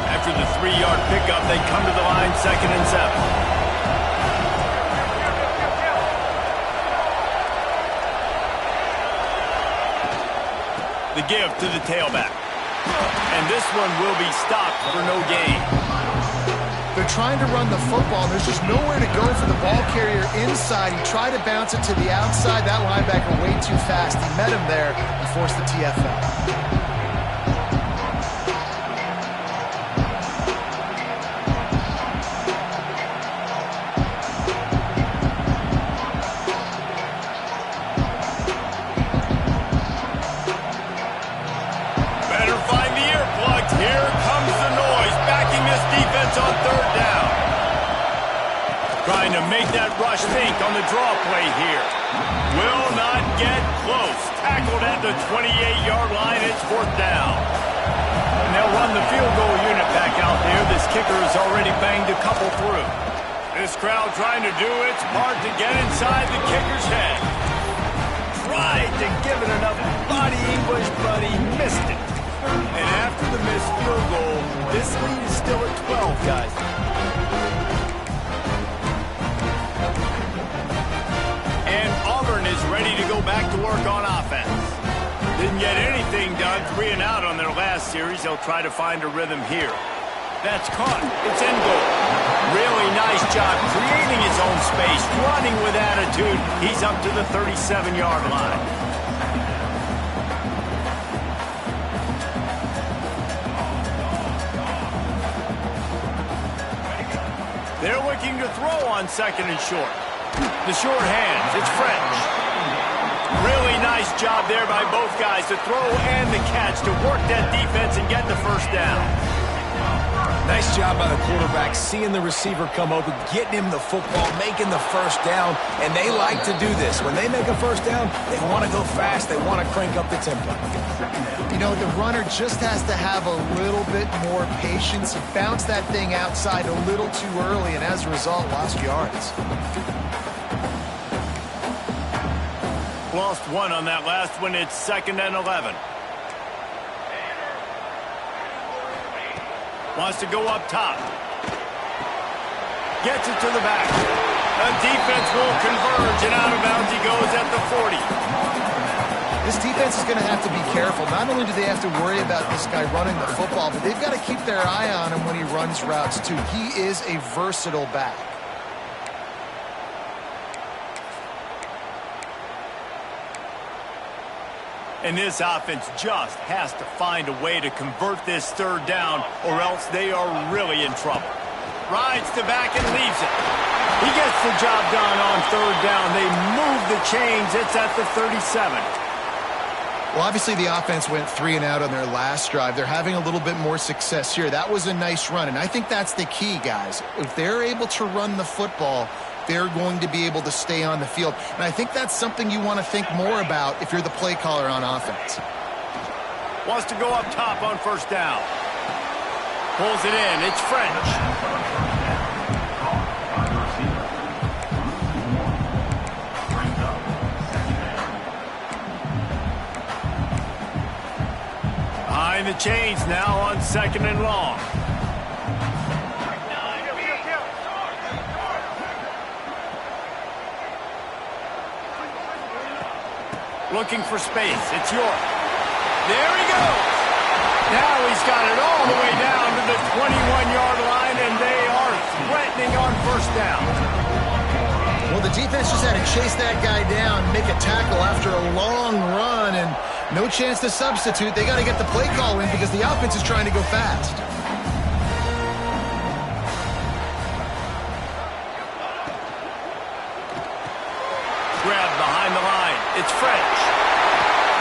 After the 3-yard pickup, they come to the line, 2nd and 7. The give to the tailback. And this one will be stopped for no gain.
They're trying to run the football. There's just nowhere to go for the ball carrier inside. He tried to bounce it to the outside. That linebacker way too fast. He met him there and forced the TFL.
On third down. Trying to make that rush think on the draw play here. Will not get close. Tackled at the 28-yard line. It's 4th down. And they'll run the field goal unit back out there. This kicker has already banged a couple through. This crowd trying to do its part to get inside the kicker's head. Tried to give it enough body English, but he missed it. And after the missed field goal, this lead is still at 12, guys. And Auburn is ready to go back to work on offense. Didn't get anything done, 3 and out on their last series. They'll try to find a rhythm here. That's caught. It's in goal. Really nice job creating his own space, running with attitude. He's up to the 37-yard line. They're looking to throw on 2nd and short. The short hands, it's French. Really nice job there by both guys to throw and the catch to work that defense and get the 1st down.
Nice job by the quarterback, seeing the receiver come open, getting him the football, making the 1st down, and they like to do this. When they make a 1st down, they want to go fast, they want to crank up the tempo.
You know, the runner just has to have a little bit more patience. He bounced that thing outside a little too early, and as a result, lost yards.
Lost 1 on that last one. It's 2nd and 11. Wants to go up top. Gets it to the back. The defense will converge, and out of bounds he goes at the 40.
This defense is going to have to be careful. Not only do they have to worry about this guy running the football, but they've got to keep their eye on him when he runs routes, too. He is a versatile back.
And this offense just has to find a way to convert this 3rd down, or else they are really in trouble. Rides the back and leaves it. He gets the job done on 3rd down. They move the chains. It's at the 37.
Well, obviously the offense went 3 and out on their last drive. They're having a little bit more success here. That was a nice run, and I think that's the key, guys. If they're able to run the football, they're going to be able to stay on the field. And I think that's something you want to think more about if you're the play caller on offense.
Wants to go up top on 1st down. Pulls it in. It's French. Behind the chains now on 2nd and long. Looking for space. It's York. There he goes. Now he's got it all the way down to the 21-yard line, and they are threatening on 1st down.
Well, the defense just had to chase that guy down, make a tackle after a long run, and no chance to substitute. They got to get the play call in because the offense is trying to go fast.
Grabbed behind the line. It's French.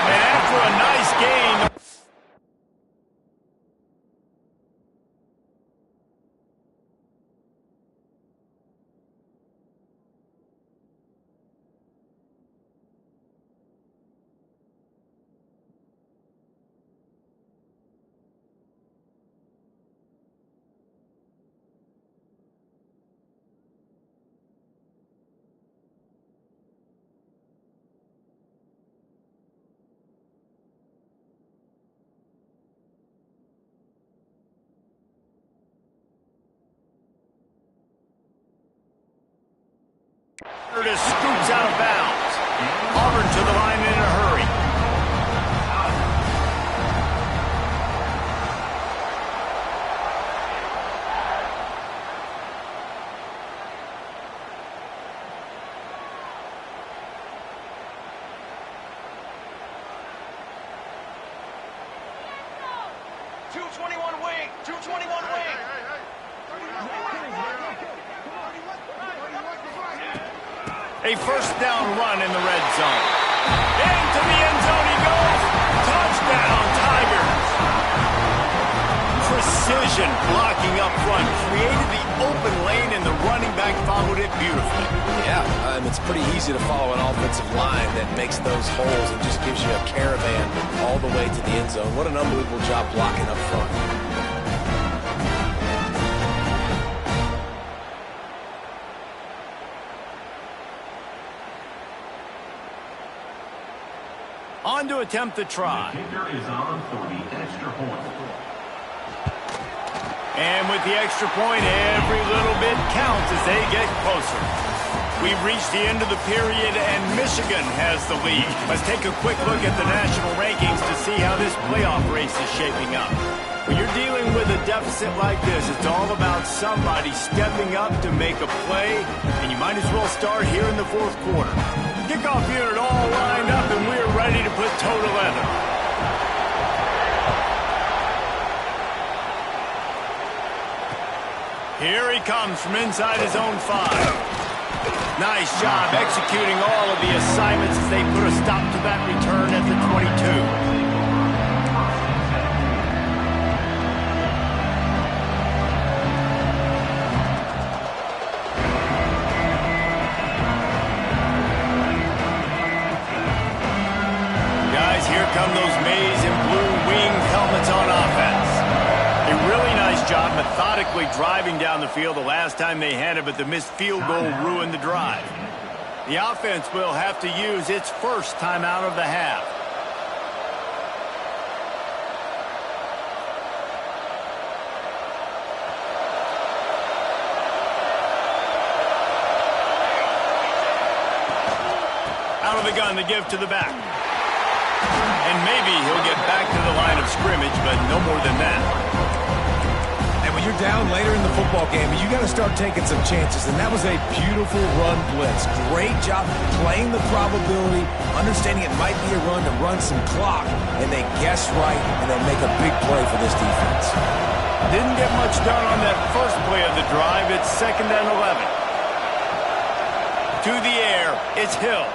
And after a nice gain, Just scoops out of bounds. Auburn to the line in a hurry. A first down run in the red zone. Into the end zone he goes. Touchdown, Tigers. Precision blocking up front. Created the open lane, and the running back followed it beautifully.
Yeah, it's pretty easy to follow an offensive line that makes those holes and just gives you a caravan all the way to the end zone. What an unbelievable job blocking up front.
On to attempt the try.
The kicker is on for the extra point.
And with the extra point, every little bit counts as they get closer. We've reached the end of the period, and Michigan has the lead. Let's take a quick look at the national rankings to see how this playoff race is shaping up. When you're dealing with a deficit like this, it's all about somebody stepping up to make a play, and you might as well start here in the fourth quarter. Kickoff unit all lined up, and we're ready to put toe to leather. Here he comes from inside his own 5. Nice job executing all of the assignments as they put a stop to that return at the 22. Here come those maize and blue winged helmets on offense. A really nice job methodically driving down the field the last time they had it, but the missed field goal ruined the drive. The offense will have to use its first timeout of the half. Out of the gun to give to the back. And maybe he'll get back to the line of scrimmage, but no more than that.
And when you're down later in the football game, you got to start taking some chances, and that was a beautiful run blitz. Great job playing the probability, understanding it might be a run to run some clock, and they guess right, and they make a big play for this defense.
Didn't get much done on that first play of the drive. It's 2nd and 11. To the air, it's Hill.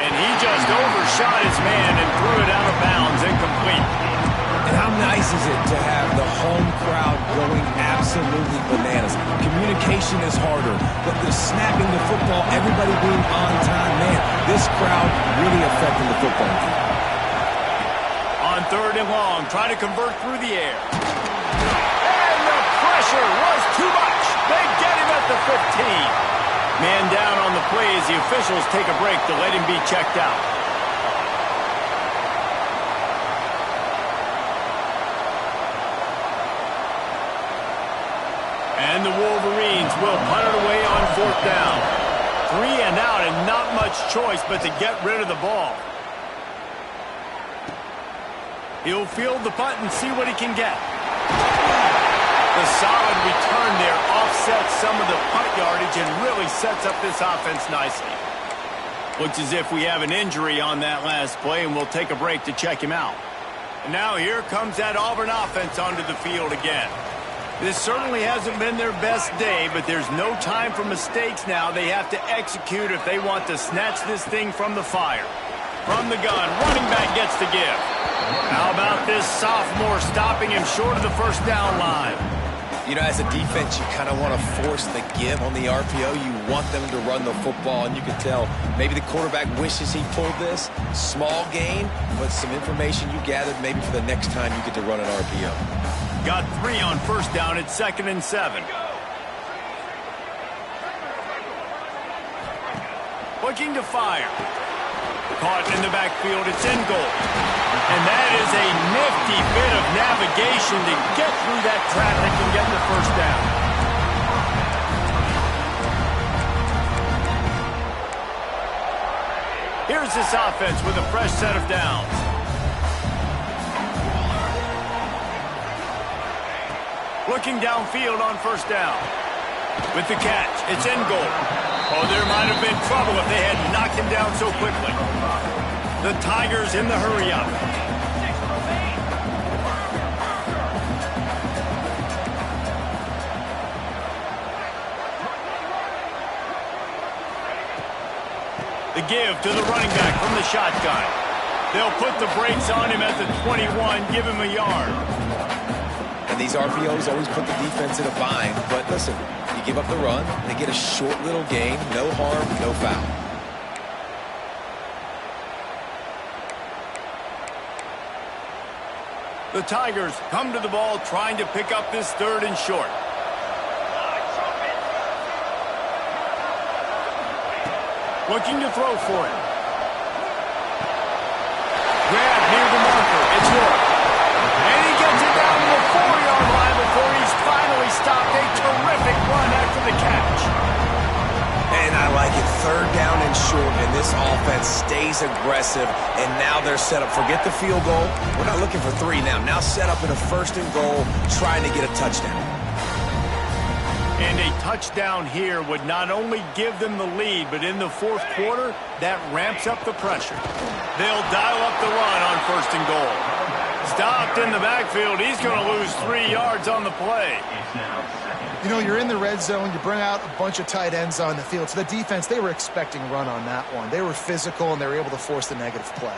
And he just overshot his man and threw it out of bounds, incomplete.
And how nice is it to have the home crowd going absolutely bananas? Communication is harder, but the snapping the football, everybody being on time, man, this crowd really affecting the football game.
On 3rd and long, try to convert through the air. And the pressure was too much. They get him at the 15. Man down on the play as the officials take a break to let him be checked out. And the Wolverines will punt it away on 4th down. 3 and out and not much choice but to get rid of the ball. He'll field the punt and see what he can get. The solid return there offsets some of the punt yardage and really sets up this offense nicely. Looks as if we have an injury on that last play, and we'll take a break to check him out. And now here comes that Auburn offense onto the field again. This certainly hasn't been their best day, but there's no time for mistakes now. They have to execute if they want to snatch this thing from the fire. From the gun, running back gets the give. How about this sophomore stopping him short of the first down line?
You know, as a defense, you kind of want to force the give on the RPO. You want them to run the football, and you can tell maybe the quarterback wishes he pulled this. Small gain, but some information you gathered maybe for the next time you get to run an RPO.
Got 3 on first down at 2nd and 7. Looking to fire. Caught in the backfield, it's in goal. And that is a nifty bit of navigation to get through that traffic and get the first down. Here's this offense with a fresh set of downs. Looking downfield on first down. With the catch, it's in goal. Oh, there might have been trouble if they had knocked him down so quickly. The Tigers in the hurry-up. The give to the running back from the shotgun. They'll put the brakes on him at the 21, give him a yard.
And these RPOs always put the defense in a bind. But listen, you give up the run, they get a short little gain, no harm, no foul.
The Tigers come to the ball trying to pick up this third and short. Looking to throw for it. Grab near the marker. It's York. And he gets it down to the 4-yard line before he's finally stopped. A terrific run after the catch.
And I like it. Third down and short, and this offense stays aggressive. And now they're set up. Forget the field goal. We're not looking for 3 now. Now set up in a first and goal, trying to get a touchdown.
And a touchdown here would not only give them the lead, but in the fourth quarter, that ramps up the pressure. They'll dial up the run on first and goal. Stopped in the backfield. He's going to lose 3 yards on the play.
You know, you're in the red zone. You bring out a bunch of tight ends on the field. So the defense, they were expecting run on that one. They were physical, and they were able to force the negative play.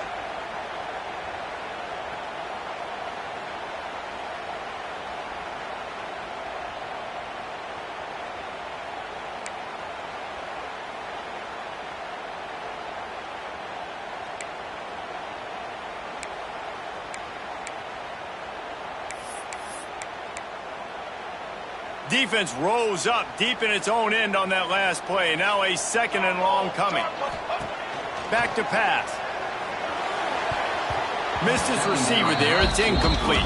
Defense rose up deep in its own end on that last play. Now a second and long coming. Back to pass. Missed his receiver there. It's incomplete.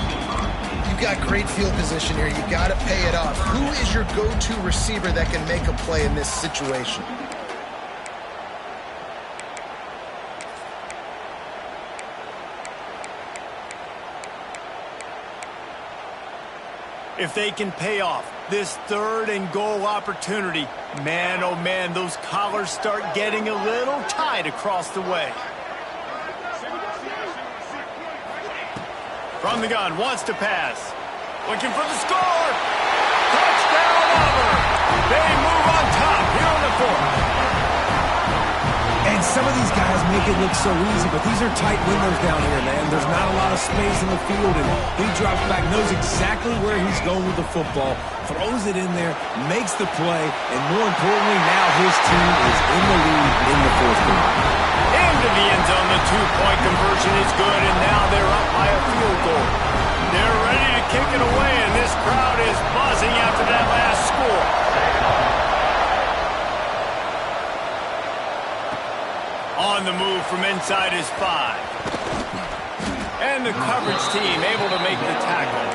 You've got great field position here. You got to pay it off. Who is your go-to receiver that can make a play in this situation?
If they can pay off this third and goal opportunity, man, oh man, those collars start getting a little tight across the way. From the gun, wants to pass. Looking for the score. Touchdown, Auburn. They move on top here in the fourth.
And some of these guys make it look so easy, but these are tight windows down here, man. There's not a lot of space in the field, and he drops back, knows exactly where he's going with the football, throws it in there, makes the play, and more importantly, now his team is in the lead in the fourth quarter.
Into the end zone, the two-point conversion is good, and now they're up by a field goal. They're ready to kick it away, and this crowd is buzzing after that last score. On the move from inside his 5. And the coverage team able to make the tackle.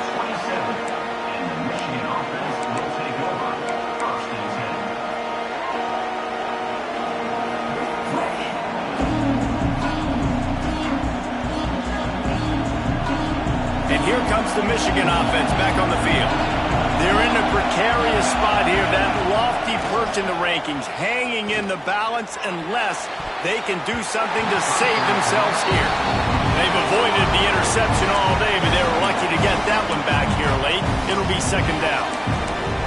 And here comes the Michigan offense back on the field. They're in a precarious spot here, that lofty perch in the rankings, hanging in the balance unless they can do something to save themselves here. They've avoided the interception all day, but they were lucky to get that one back here late. It'll be second down.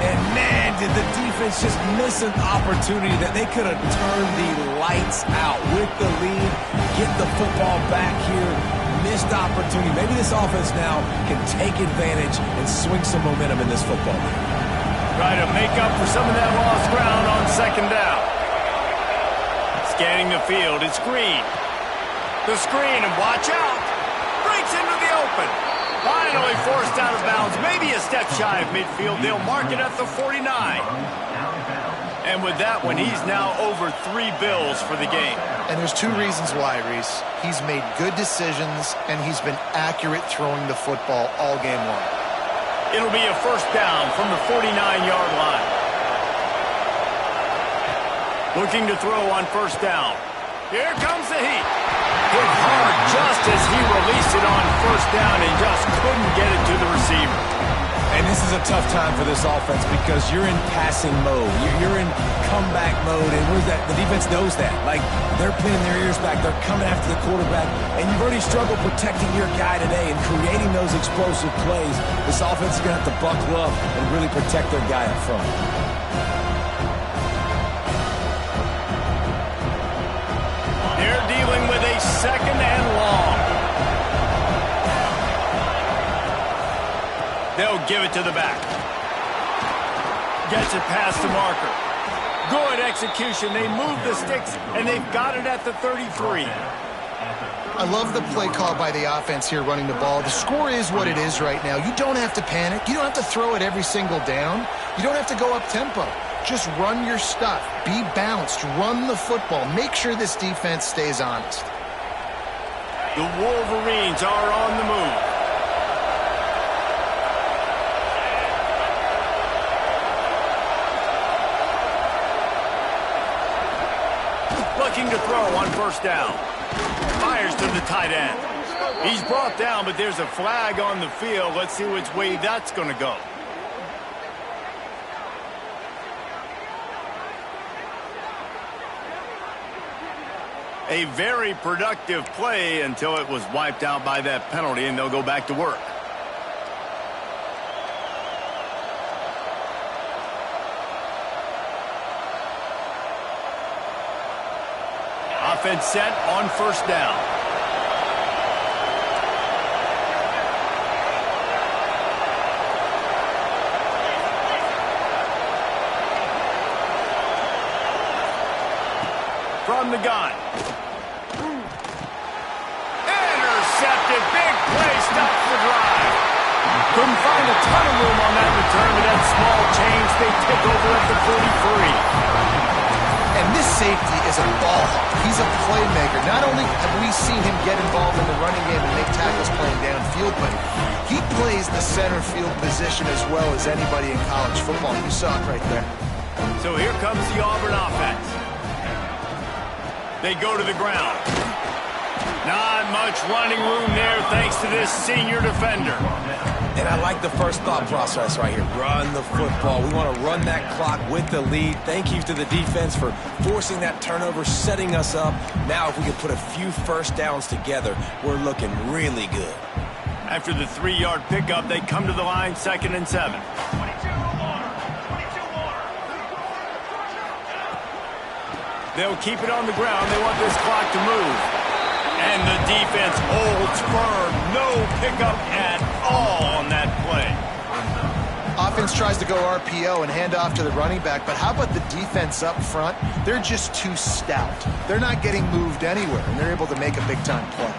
And man, did the defense just miss an opportunity that they could have turned the lights out with the lead, get the football back here. Missed opportunity. Maybe this offense now can take advantage and swing some momentum in this football game.
Try to make up for some of that lost ground on second down. Scanning the field, it's Green. The screen, and watch out. Breaks into the open. Finally forced out of bounds. Maybe a step shy of midfield. They'll mark it at the 49. And with that one, he's now over 3 bills for the game.
And there's 2 reasons why, Reese. He's made good decisions, and he's been accurate throwing the football all game long.
It'll be a first down from the 49-yard line. Looking to throw on first down. Here comes the heat. Hit hard just as he released it on first down and just couldn't get it to the receiver.
And this is a tough time for this offense because you're in passing mode. You're in comeback mode, and the defense knows that. Like, they're pinning their ears back. They're coming after the quarterback, and you've already struggled protecting your guy today and creating those explosive plays. This offense is going to have to buckle up and really protect their guy up front.
They're dealing with a second and long. They'll give it to the back. Gets it past the marker. Good execution. They move the sticks, and they've got it at the 33.
I love the play call by the offense here running the ball. The score is what it is right now. You don't have to panic. You don't have to throw it every single down. You don't have to go up tempo. Just run your stuff. Be balanced. Run the football. Make sure this defense stays honest.
The Wolverines are on the move. Looking to throw on first down. Fires to the tight end. He's brought down, but there's a flag on the field. Let's see which way that's going to go. A very productive play until it was wiped out by that penalty, and they'll go back to work. Offense set on first down. From the gun. Intercepted. Big play. Stops the drive. Couldn't find a ton of room on that return with that small change. They take over at the 43.
And this safety is a ball hawk. He's a playmaker. Not only have we seen him get involved in the running game and make tackles playing downfield, but he plays the center field position as well as anybody in college football. You saw it right there.
So here comes the Auburn offense. They go to the ground. Not much running room there thanks to this senior defender.
And I like the first thought process right here. Run the football. We want to run that clock with the lead. Thank you to the defense for forcing that turnover, setting us up. Now if we can put a few first downs together, we're looking really good.
After the 3-yard pickup, they come to the line, 2nd and 7. They'll keep it on the ground. They want this clock to move. And the defense holds firm. No pickup at all on that play.
Offense tries to go RPO and hand off to the running back, but how about the defense up front? They're just too stout. They're not getting moved anywhere, and they're able to make a big-time play.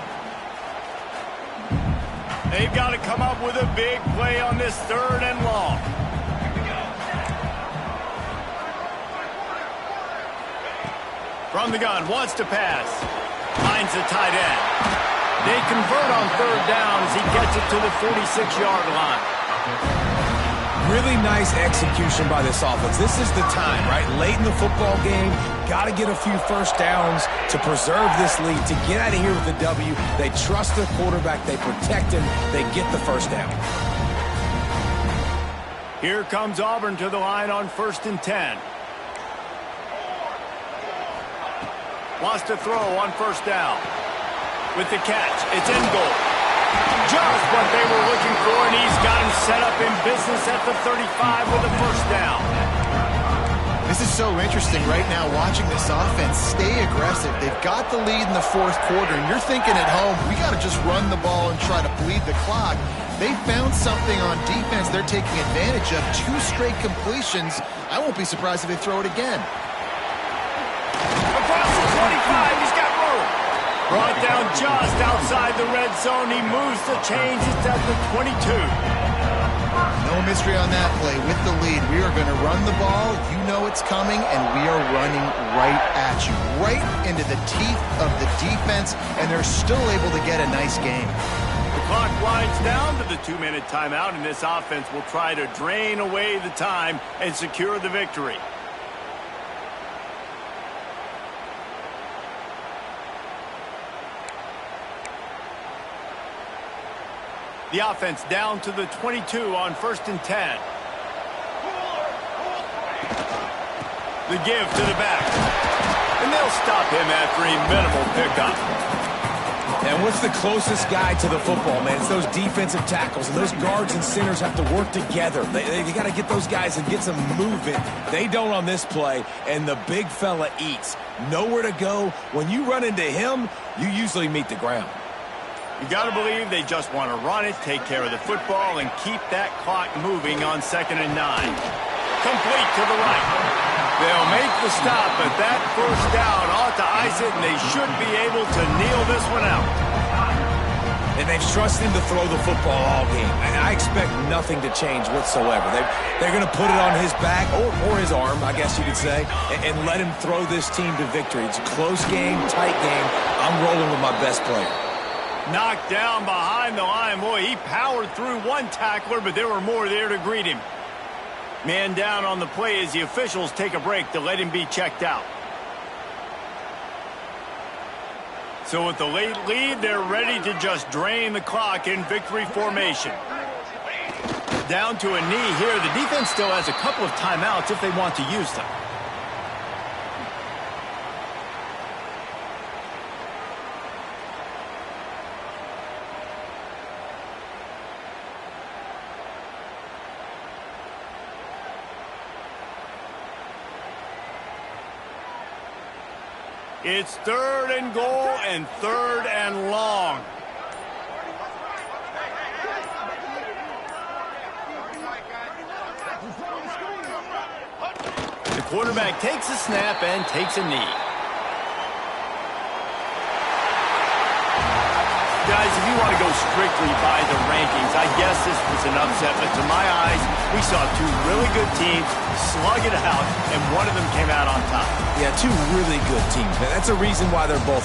They've got to come up with a big play on this 3rd and long. From the gun, wants to pass. Finds the tight end. They convert on 3rd down as he gets it to the 46-yard line.
Really nice execution by this offense. This is the time, right? Late in the football game, got to get a few first downs to preserve this lead, to get out of here with a W. They trust their quarterback. They protect him. They get the first down.
Here comes Auburn to the line on 1st and 10. Wants to throw on 1st down. With the catch, it's in goal. Just what they were looking for, and he's got him set up in business at the 35 with a 1st down.
This is so interesting right now watching this offense stay aggressive. They've got the lead in the 4th quarter, and you're thinking at home, we got to just run the ball and try to bleed the clock. They found something on defense they're taking advantage of. 2 straight completions. I won't be surprised if they throw it again.
Across the 25, he's got room. Brought down just outside the red zone. He moves the chains. It's at the 22.
No mystery on that play. With the lead, we are going to run the ball. You know it's coming, and we are running right at you. Right into the teeth of the defense, and they're still able to get a nice game.
The clock winds down to the 2-minute timeout, and this offense will try to drain away the time and secure the victory. The offense down to the 22 on 1st and 10. The give to the back. And they'll stop him after a minimal pickup.
And what's the closest guy to the football, man? It's those defensive tackles. And those guards and centers have to work together. They got to get those guys and get some movement. They don't on this play, and the big fella eats. Nowhere to go. When you run into him, you usually meet the ground.
You got to believe they just want to run it, take care of the football, and keep that clock moving on 2nd and 9. Complete to the right. They'll make the stop, but that first down ought to ice it, and they should be able to kneel this one out.
And they've trusted him to throw the football all game. And I expect nothing to change whatsoever. They're going to put it on his back, or his arm, I guess you could say, and let him throw this team to victory. It's a close game, tight game. I'm rolling with my best player.
Knocked down behind the line. Boy, he powered through one tackler, but there were more there to greet him. Man down on the play as the officials take a break to let him be checked out. So with the late lead, they're ready to just drain the clock in victory formation. Down to a knee here. The defense still has a couple of timeouts if they want to use them. It's 3rd and goal and 3rd and long. The quarterback takes a snap and takes a knee. Guys, if you want to go strictly by the rankings, I guess this was an upset, but to my eyes, we saw two really good teams slug it out, and one of them came out on top.
Yeah, two really good teams. That's a reason why they're both